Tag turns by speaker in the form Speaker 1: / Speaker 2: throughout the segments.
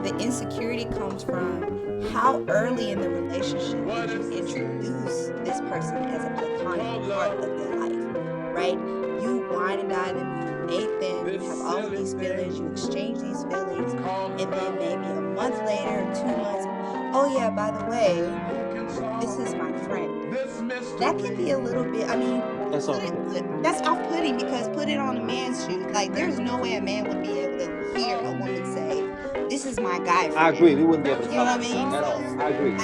Speaker 1: the insecurity comes from how early in the relationship did you introduce this person as a platonic part of your life, right? You wine and dine them, you date them, you have all of these feelings, you exchange these feelings, and then maybe a month later, 2 months, oh yeah, by the way, this is my friend. That can be a little bit, I mean,
Speaker 2: That's all.
Speaker 1: that's off-putting because put it on a man's shoes. Like, there's no way a man would be able to hear a woman say, "This is my guy friend."
Speaker 2: I agree. We wouldn't be able to
Speaker 1: You know what I
Speaker 2: talk
Speaker 1: mean?
Speaker 2: at all. I agree.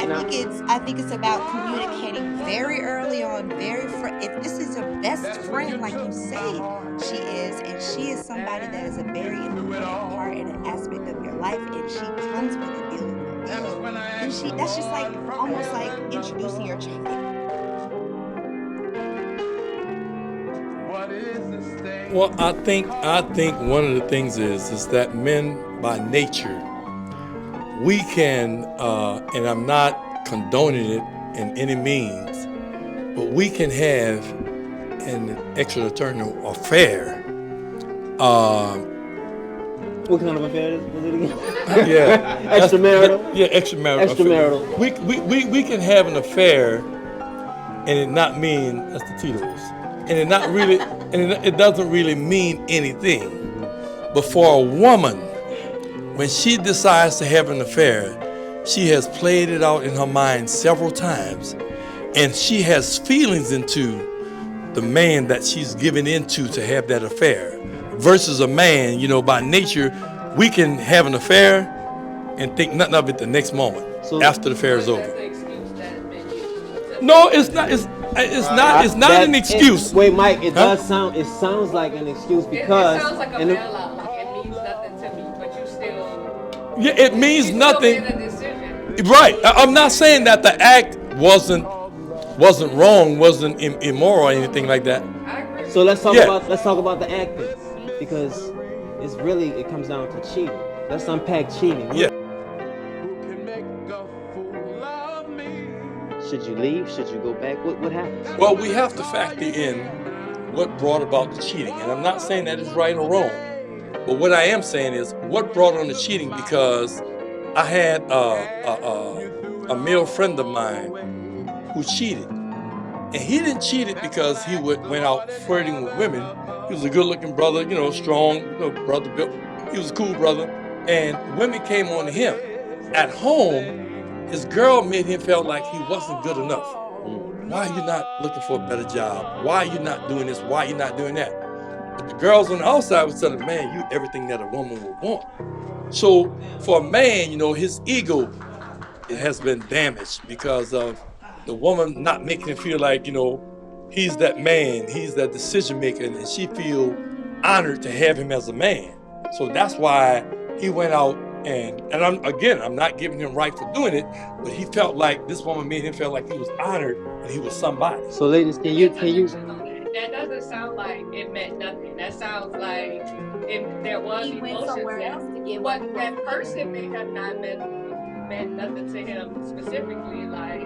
Speaker 1: I think it's about communicating very early on, if this is a best friend, like you say she is, and she is somebody that is a very important part and an aspect of your life, and she comes with a deal with you, and that's just like almost like introducing your child.
Speaker 3: Well, I think one of the things is that men by nature, we can, and I'm not condoning it in any means, but we can have an extramarital affair.
Speaker 2: What kind of affair was it again?
Speaker 3: Yeah,
Speaker 2: Extramarital?
Speaker 3: Yeah, extramarital.
Speaker 2: Extramarital.
Speaker 3: We can have an affair, and it not mean that's the Tito's, and it not really, and it doesn't really mean anything. But for a woman, when she decides to have an affair, she has played it out in her mind several times, and she has feelings into the man that she's given into to have that affair. Versus a man, by nature, we can have an affair and think nothing of it the next moment after the affair is over.
Speaker 4: That's the excuse that men use.
Speaker 3: No, it's not. It's not an excuse.
Speaker 2: Wait, Mike. It does sound. It sounds like an excuse because.
Speaker 4: It sounds like a bailout. Like it means nothing to me, but you still.
Speaker 3: Yeah, it means nothing.
Speaker 4: Still made a decision.
Speaker 3: Right. I'm not saying that the act wasn't wrong, wasn't immoral or anything like that.
Speaker 4: I agree.
Speaker 2: So let's talk about the acting, because it comes down to cheating. Let's unpack cheating.
Speaker 3: Yeah.
Speaker 2: Should you leave? Should you go back? What happens?
Speaker 3: Well, we have to factor in what brought about the cheating, and I'm not saying that is right or wrong. But what I am saying is what brought on the cheating, because I had a male friend of mine who cheated. And he didn't cheat it because he went out flirting with women. He was a good-looking brother, strong, brother built. He was a cool brother. And women came on to him. At home, his girl made him feel like he wasn't good enough. Why are you not looking for a better job? Why are you not doing this? Why are you not doing that? But the girls on the outside was telling him, man, you everything that a woman would want. So for a man, his ego, it has been damaged because of the woman not making him feel like, he's that man, he's that decision maker, and she feel honored to have him as a man. So that's why he went out and I'm not giving him right for doing it, but he felt like this woman made him feel like he was honored and he was somebody.
Speaker 2: So ladies, can you?
Speaker 4: That doesn't sound like it meant nothing. That sounds like if there was
Speaker 1: He went
Speaker 4: emotions
Speaker 1: somewhere
Speaker 4: there,
Speaker 1: else to get
Speaker 4: but
Speaker 1: what he
Speaker 4: that
Speaker 1: wanted.
Speaker 4: person may have not meant nothing to him specifically. Like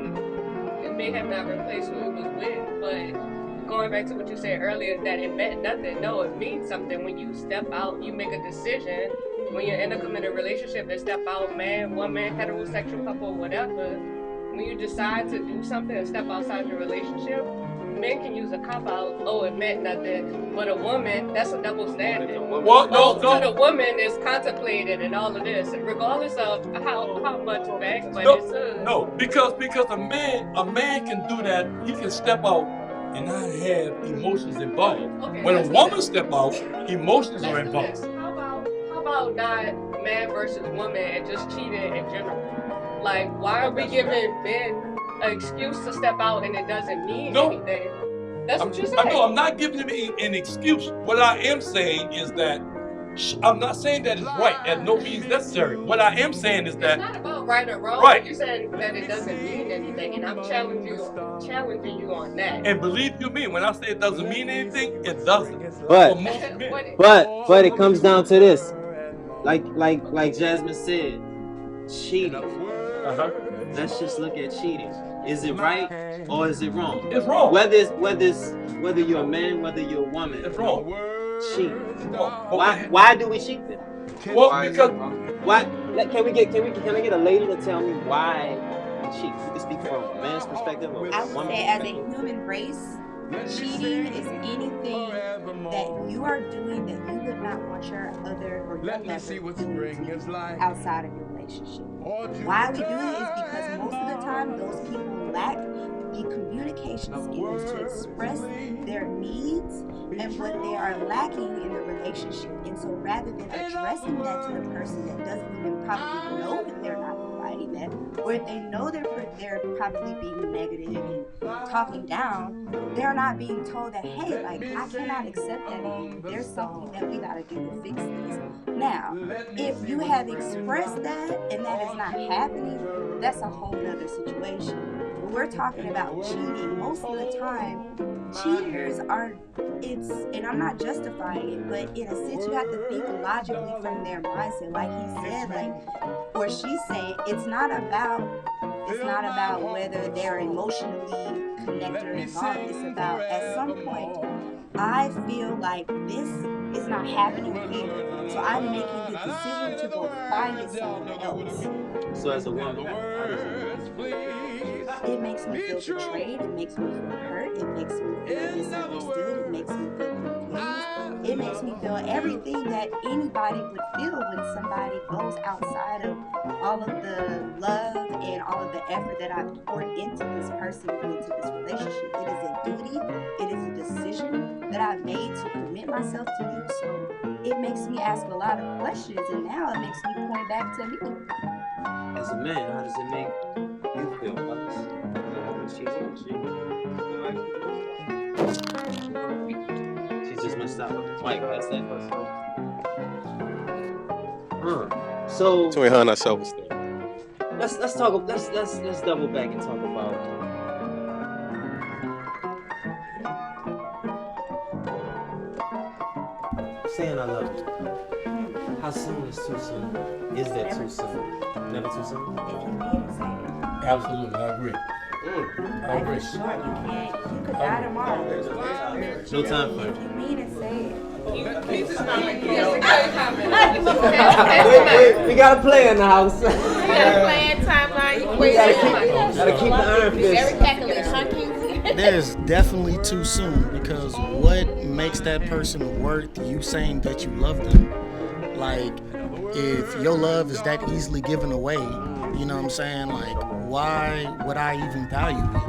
Speaker 4: it may have not replaced who it was with. But going back to what you said earlier, that it meant nothing. No, it means something. When you step out, you make a decision. When you're in a committed relationship and step out, man, woman, heterosexual couple, whatever. When you decide to do something and step outside your relationship, men can use a cop-out, oh, it meant nothing. But a woman, that's a double standard.
Speaker 3: What? No.
Speaker 4: So the woman is contemplated and all of this, regardless of how much bank money it's
Speaker 3: No, because a man can do that. He can step out and not have emotions involved.
Speaker 4: Okay,
Speaker 3: When a
Speaker 4: let's do
Speaker 3: woman
Speaker 4: this.
Speaker 3: step out, emotions are
Speaker 4: Let's do this.
Speaker 3: involved.
Speaker 4: How about not man versus woman and just cheating in general? Like, why are we giving men an excuse to step out and it doesn't mean anything? That's what you're saying.
Speaker 3: I'm not giving him an excuse. What I am saying is that I'm not saying that it's right. At no means necessary. What I am saying is that
Speaker 4: it's not about right or wrong.
Speaker 3: Right.
Speaker 4: You're saying that it doesn't mean anything, and I'm challenging you on that.
Speaker 3: and believe you me, when I say it doesn't mean anything, it doesn't.
Speaker 2: But
Speaker 3: For most men.
Speaker 2: but it comes down to this. Like Jasmine said, cheating. Let's just look at cheating. Is it right or is it wrong?
Speaker 3: It's wrong.
Speaker 2: Whether you're a man, whether you're a woman.
Speaker 3: It's wrong.
Speaker 2: cheat? Why do we cheat then?
Speaker 3: Well, because
Speaker 2: Why? Can I get a lady to tell me why we cheat? You can speak from a man's perspective or
Speaker 1: I would
Speaker 2: woman's
Speaker 1: say, as a
Speaker 2: perspective.
Speaker 1: human race, cheating is anything that you are doing that you would not want your other or your lover doing to you outside of your relationship. Why we do it is because most of the time those people lack the communication skills to express their needs and what they are lacking in the relationship. And so rather than addressing that to the person that doesn't even probably know that they're not providing that, or if they know they're probably being negative and talking down, they're not being told that, hey, like, I cannot accept that in you. There's something that we gotta do to fix this. Now, if you have expressed that and that is not happening, that's a whole nother situation. When we're talking about cheating, most of the time, cheaters are, and I'm not justifying it, but in a sense, you have to think logically from their mindset. Like he said, like, or she's saying, it's not about whether they're emotionally connected or involved. It's about, at some point, I feel like this is not happening here, so I'm making the decision to go find it somewhere else.
Speaker 2: So as a woman, how does it make you?
Speaker 1: It makes me feel betrayed. It makes me feel hurt. It makes me feel misunderstood. It makes me feel confused. It makes me feel everything that anybody would feel when somebody goes outside of all of the love and all of the effort that I've poured into this person and into this relationship. It is a duty. It is a decision that I've made to commit myself to you. So it makes me ask a lot of questions, and now it makes me point back to me.
Speaker 2: As a man, how does it make you feel about this? She's just messed up. Mike, that's that person. So
Speaker 5: we hunt ourselves there.
Speaker 2: Let's double back and talk about saying I love you. How soon is too soon? Is that too soon? Never too soon?
Speaker 1: If you mean it, say it.
Speaker 3: absolutely, I agree. I agree.
Speaker 1: Life is short. You could die tomorrow.
Speaker 2: No time for it.
Speaker 1: If you mean it, say it.
Speaker 2: We got a player in the house.
Speaker 6: We
Speaker 2: Gotta keep the iron fist.
Speaker 6: There's definitely too soon, because what makes that person worth you saying that you love them? Like, if your love is that easily given away, you know what I'm saying? Like, why would I even value you?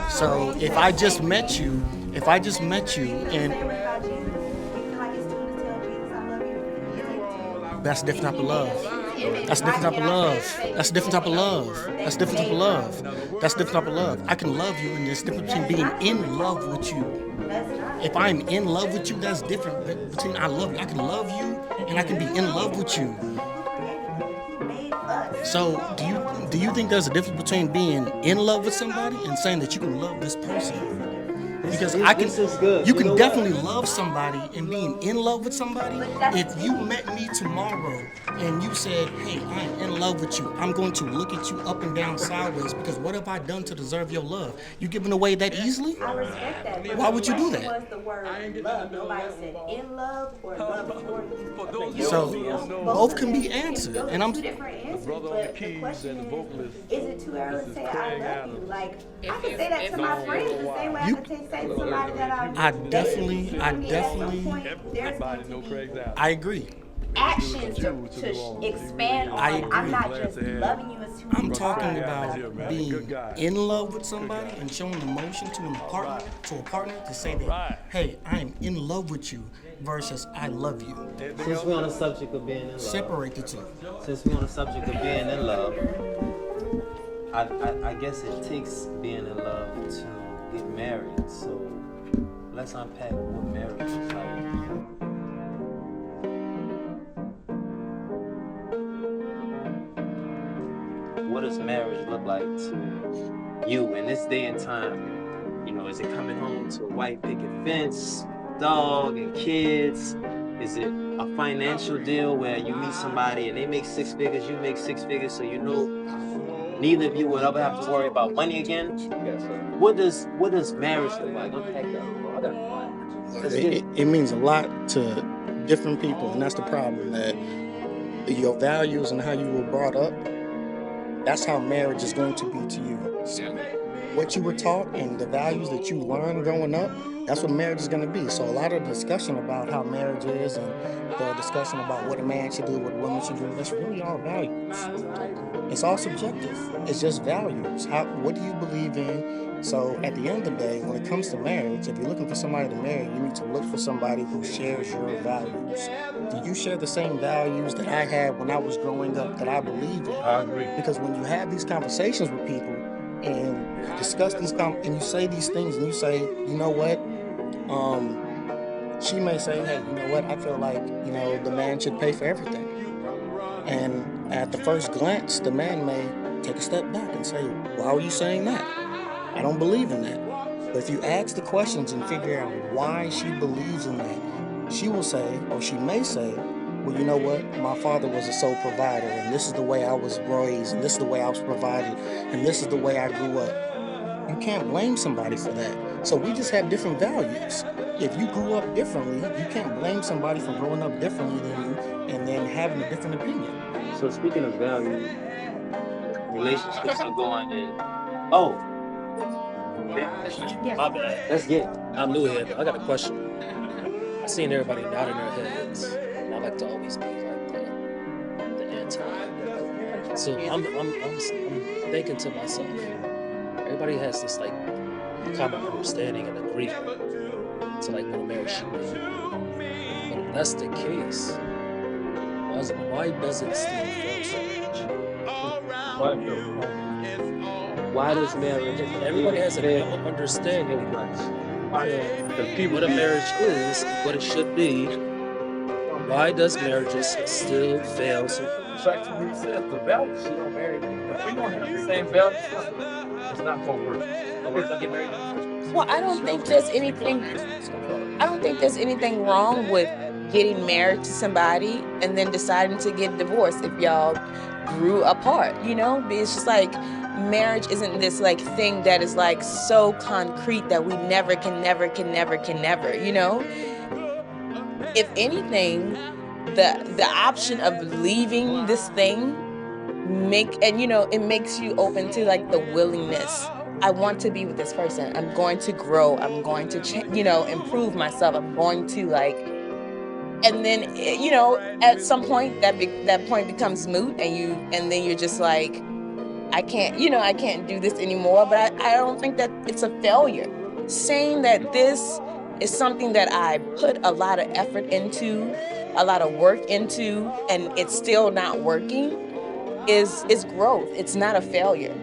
Speaker 6: So if I just met you and that's a different type of love. That's a different type of love. That's a different type of love. That's a different type of love. That's a different type of love. I can love you, and there's a difference between being in love with you. If I'm in love with you, that's different between I love you. I can love you, and I can be in love with you. So, do you think there's a difference between being in love with somebody and saying that you can love this person? Because you can definitely love somebody and being in love with somebody. If you met me tomorrow and you said, hey, I'm in love with you, I'm going to look at you up and down sideways, because what have I done to deserve your love? You giving away that easily?
Speaker 1: I respect that.
Speaker 6: Why would you do that?
Speaker 1: Was the word love. Nobody said in love or love for you.
Speaker 6: So both can be answered, and I'm
Speaker 1: two different answers. But the question is it too early to say I love you? Like, I can say that to my friends the same way I can say to somebody that
Speaker 6: I definitely I agree.
Speaker 1: actions to expand on.
Speaker 6: I agree.
Speaker 1: I'm not just loving you as who
Speaker 6: I'm
Speaker 1: you
Speaker 6: talking
Speaker 1: are.
Speaker 6: about being in love with somebody and showing emotion to a partner to say that, hey, I am in love with you, versus I love you.
Speaker 2: Since we're on the subject of being in love.
Speaker 6: Separate the two.
Speaker 2: Since we're on the subject of being in love, I guess it takes being in love to get married. So let's unpack what marriage is like. What does marriage look like to you in this day and time? You know, is it coming home to a white picket fence, dog and kids? Is it a financial deal where you meet somebody and they make 6 figures, you make 6 figures, so you know neither of you will ever have to worry about money again? What does marriage look like? Unpack that.
Speaker 6: It means a lot to different people, and that's the problem. That your values and how you were brought up, that's how marriage is going to be to you. So what you were taught and the values that you learned growing up, that's what marriage is going to be. So a lot of the discussion about how marriage is and the discussion about what a man should do, what a woman should do, that's really all values. It's all subjective. It's just values. What do you believe in? So at the end of the day, when it comes to marriage, if you're looking for somebody to marry, you need to look for somebody who shares your values. Do you share the same values that I had when I was growing up, that I believe in?
Speaker 3: I agree.
Speaker 6: Because when you have these conversations with people and you discuss these and you say these things and you say, you know what, she may say, hey, you know what, I feel like, the man should pay for everything. And at the first glance, the man may take a step back and say, why are you saying that? I don't believe in that. But if you ask the questions and figure out why she believes in that, she will say, or she may say, well, you know what? My father was a sole provider, and this is the way I was raised, and this is the way I was provided, and this is the way I grew up. You can't blame somebody for that. So we just have different values. If you grew up differently, you can't blame somebody for growing up differently than you and then having a different opinion.
Speaker 2: So speaking of value, relationships are going in. Oh.
Speaker 5: My bad.
Speaker 2: Let's get it.
Speaker 5: I'm new here, but I got a question. I seen everybody nodding their heads, and I like to always be like the anti. So I'm thinking to myself, everybody has this like common understanding and agreement to like what a marriage should be. But if that's the case, why does it still fail so much?
Speaker 2: Why does marriage?
Speaker 5: Everybody has a common understanding what a marriage is, what it should be. Why does marriages still fail so much?
Speaker 3: Back to what you said, the values. You don't marry. If we don't have the same values, it's not going to work. We're going to get married.
Speaker 1: Well, I don't think there's anything wrong with getting married to somebody and then deciding to get divorced if y'all grew apart, It's just like marriage isn't this like thing that is like so concrete that we never can never, If anything, the option of leaving this thing it makes you open to like the willingness. I want to be with this person. I'm going to grow. I'm going to improve myself. I'm going to and then at some point that point becomes moot, and then you're just like, I can't do this anymore. But I don't think that it's a failure. Saying that this is something that I put a lot of effort into, a lot of work into, and it's still not working is growth. It's not a failure.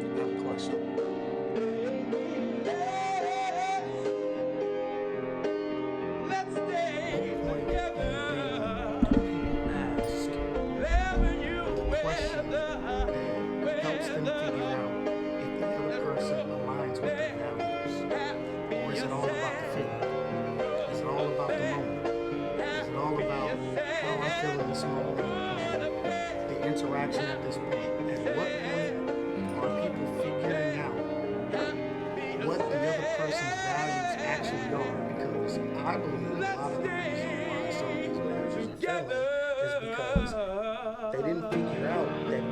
Speaker 6: Interaction at this point. At what point are people figuring out what the other person's values actually are? Because I believe a lot of the reason why some of these marriages are failing is because they didn't figure out that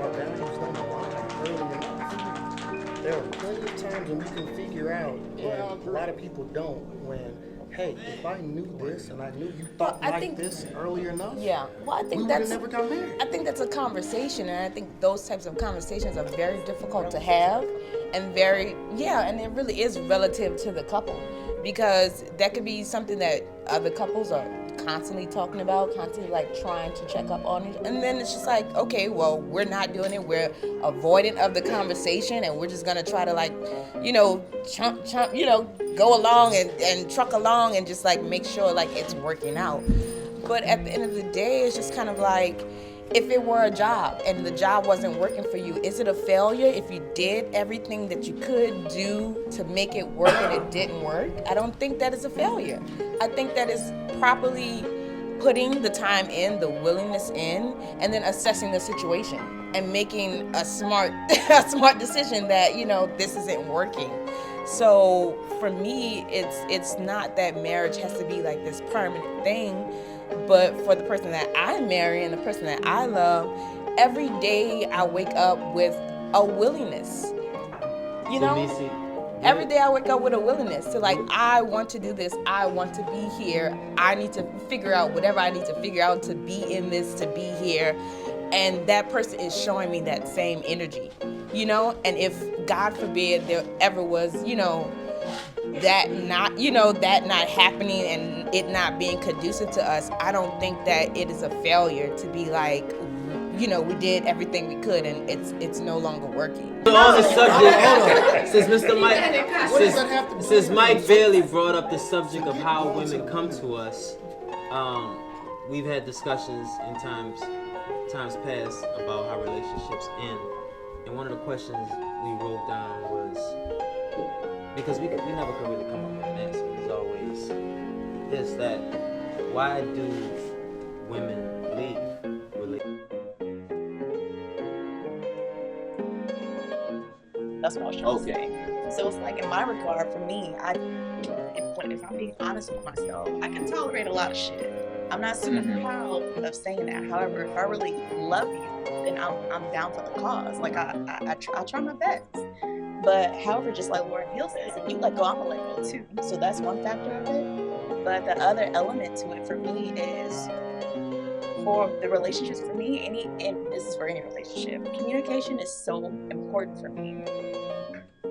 Speaker 6: our values don't align early enough. There are plenty of times when you can figure out, and a lot of people don't, when hey, if I knew this and I knew you thought this earlier enough,
Speaker 1: I think
Speaker 6: we never got married.
Speaker 1: I think that's a conversation, and I think those types of conversations are very difficult to have, and and it really is relative to the couple, because that could be something that other couples are constantly talking about, constantly like trying to check up on it, and then it's just like, okay, well, we're not doing it, we're avoidant of the conversation, and we're just gonna try to go along and truck along and just like make sure like it's working out. But at the end of the day, it's just kind of like, if it were a job and the job wasn't working for you, is it a failure if you did everything that you could do to make it work and it didn't work? I don't think that is a failure. I think that is properly
Speaker 7: putting the time in, the willingness in, and then assessing the situation and making a smart decision that, you know, this isn't working. So for me, it's not that marriage has to be like this permanent thing, but for the person that I marry and the person that I love, every day I wake up with a willingness. You know? Every day I wake up with a willingness to, like, I want to do this. I want to be here. I need to figure out whatever I need to figure out to be in this, to be here. And that person is showing me that same energy, you know? And if, God forbid, there ever was, you know, that not happening and it not being conducive to us, I don't think that it is a failure to be like, you know, we did everything we could and it's no longer working.
Speaker 2: So on the subject, since Mike Bailey brought up the subject of how women come to us, we've had discussions in times past about how relationships end, and one of the questions we wrote down was, because we never could really come up with an answer. There's always this, that. Why do women leave?
Speaker 8: That's what I was trying to say. So it's like, in my regard, for me, if I'm being honest with myself, I can tolerate a lot of shit. I'm not super proud of saying that. However, if I really love you, then I'm down for the cause. Like I try my best. But however, just like Lauren Hill says, if you let go, I'm gonna let go too. So that's one factor of it. But the other element to it for me is, for the relationships for me, and this is for any relationship, communication is so important for me.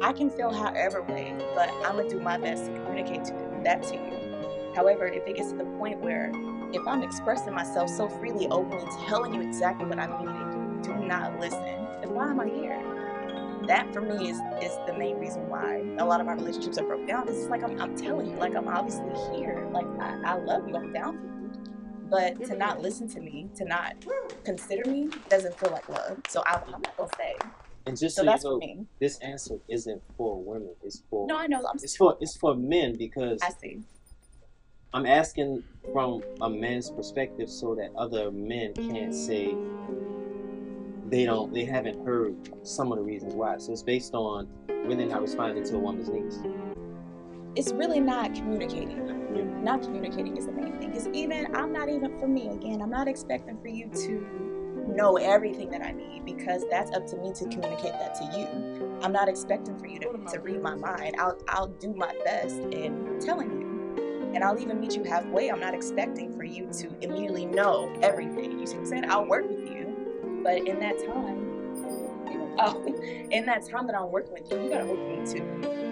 Speaker 8: I can feel however way, but I'm gonna do my best to communicate that to you. However, if it gets to the point where, if I'm expressing myself so freely, openly, telling you exactly what I'm meaning, and you do not listen, then why am I here? That for me is the main reason why a lot of my relationships are broke down. Because it's like, I'm telling you, like, I'm obviously here, like, I love you, I'm down for you. But to not listen to me, to not consider me, doesn't feel like love. So I'm not gonna stay.
Speaker 2: And just so
Speaker 8: that's
Speaker 2: you know,
Speaker 8: for me.
Speaker 2: this answer isn't for women. It's for
Speaker 8: I know.
Speaker 2: It's for men, because
Speaker 8: I see.
Speaker 2: I'm asking from a man's perspective so that other men can't say they haven't heard some of the reasons why. So it's based on really not responding to a woman's needs.
Speaker 8: It's really not communicating. Not communicating is the main thing. Because I'm not even, for me, again, I'm not expecting for you to know everything that I need, because that's up to me to communicate that to you. I'm not expecting for you to read my mind. I'll do my best in telling you. And I'll even meet you halfway. I'm not expecting for you to immediately know everything. You see what I'm saying? I'll work with you. But in that time that I'm working with you, you gotta work with me too.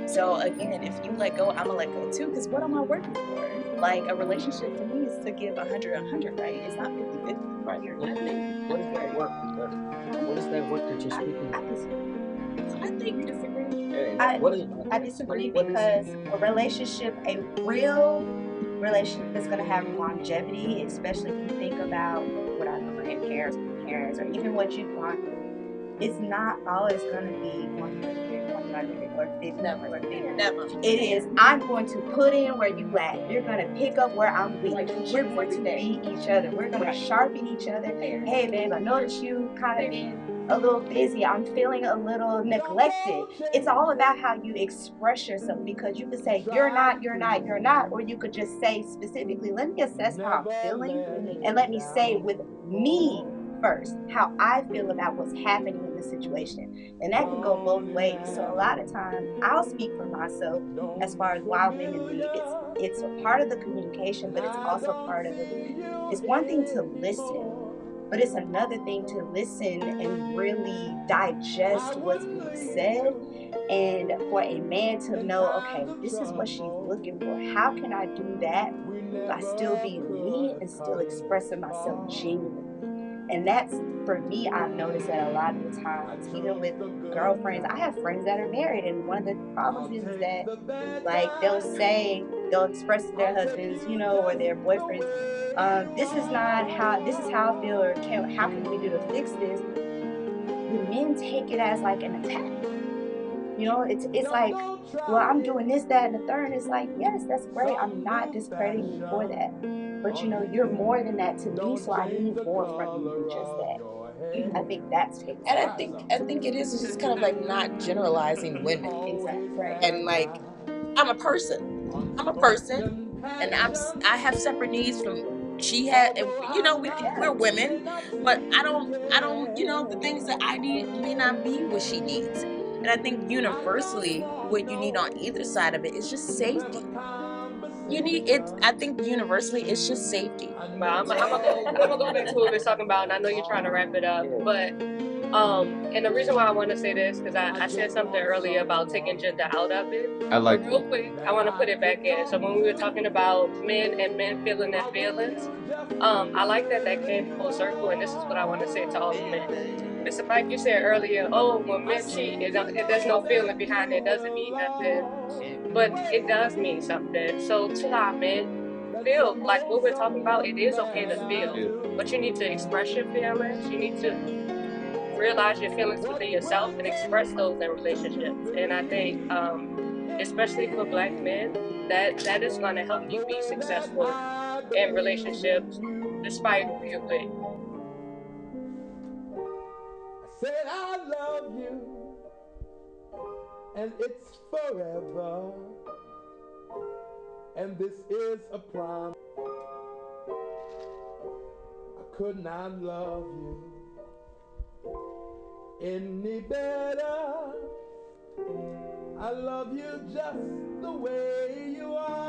Speaker 8: So again, if you let go, I'm gonna let go too. Because what am I working for? Like, a relationship to me is to give 100, right? It's not 50-50.
Speaker 5: Right. What is that work? What is that work that you're speaking of?
Speaker 8: I think you disagree.
Speaker 1: I disagree, because a real relationship is going to have longevity, especially if you think about what our grandparents, parents, or even what you want. It's not always going to be 100 or 50.
Speaker 8: Never.
Speaker 1: It is, I'm going to put in where you at. You're going to pick up where I'm weak. We're going to beat each other. We're going to sharpen each other. Hey, babe, I noticed you kind of being a little busy. I'm feeling a little neglected. It's all about how you express yourself, because you could say, you're not, or you could just say specifically, let me assess how I'm feeling, and let me say with me first how I feel about what's happening in the situation. And that can go both ways. So a lot of times, I'll speak for myself as far as why women leave. It's a part of the communication, but it's also part of it. It's one thing to listen, but it's another thing to listen and really digest what's being said, and for a man to know, okay, this is what she's looking for. How can I do that by still being me and still expressing myself genuinely? And that's, for me, I've noticed that a lot of the times, even with girlfriends, I have friends that are married, and one of the problems is that, like, they'll express to their husbands, or their boyfriends, this is how I feel, or how can we do to fix this? The men take it as like an attack. You know, it's like, well, I'm doing this, that, and the third. It's like, yes, that's great. I'm not discrediting you for that. But you know, you're more than that to me, so I need more from you than just that. I think that's what it's
Speaker 7: And
Speaker 1: about.
Speaker 7: I think it is just kind of like not generalizing women.
Speaker 1: Exactly right.
Speaker 7: And like, I'm a person. I'm a person, and I have separate needs from she had. And, you know, we're women, but I don't. You know, the things that I need may not be what she needs. And I think universally, what you need on either side of it is just safety. You need it. I think universally, it's just safety.
Speaker 4: But I'm gonna go back to what we're talking about, and I know you're trying to wrap it up, but and the reason why I want to say this because I said something earlier about taking gender out of it.
Speaker 9: I like
Speaker 4: Real quick, I want to put it back in. So when we were talking about men and men feeling their feelings, I like that came full circle, and this is what I want to say to all the men. Mr. Mike, you said earlier, oh, when men cheat, there's no feeling behind it. It doesn't mean nothing, but it does mean something. So to our men, feel like what we're talking about. It is okay to feel, but you need to express your feelings. You need to realize your feelings within yourself and express those in relationships. And I think, especially for Black men, that is going to help you be successful in relationships, despite who you're with.
Speaker 10: Said I love you, and it's forever, and this is a promise. I could not love you any better. I love you just the way you are.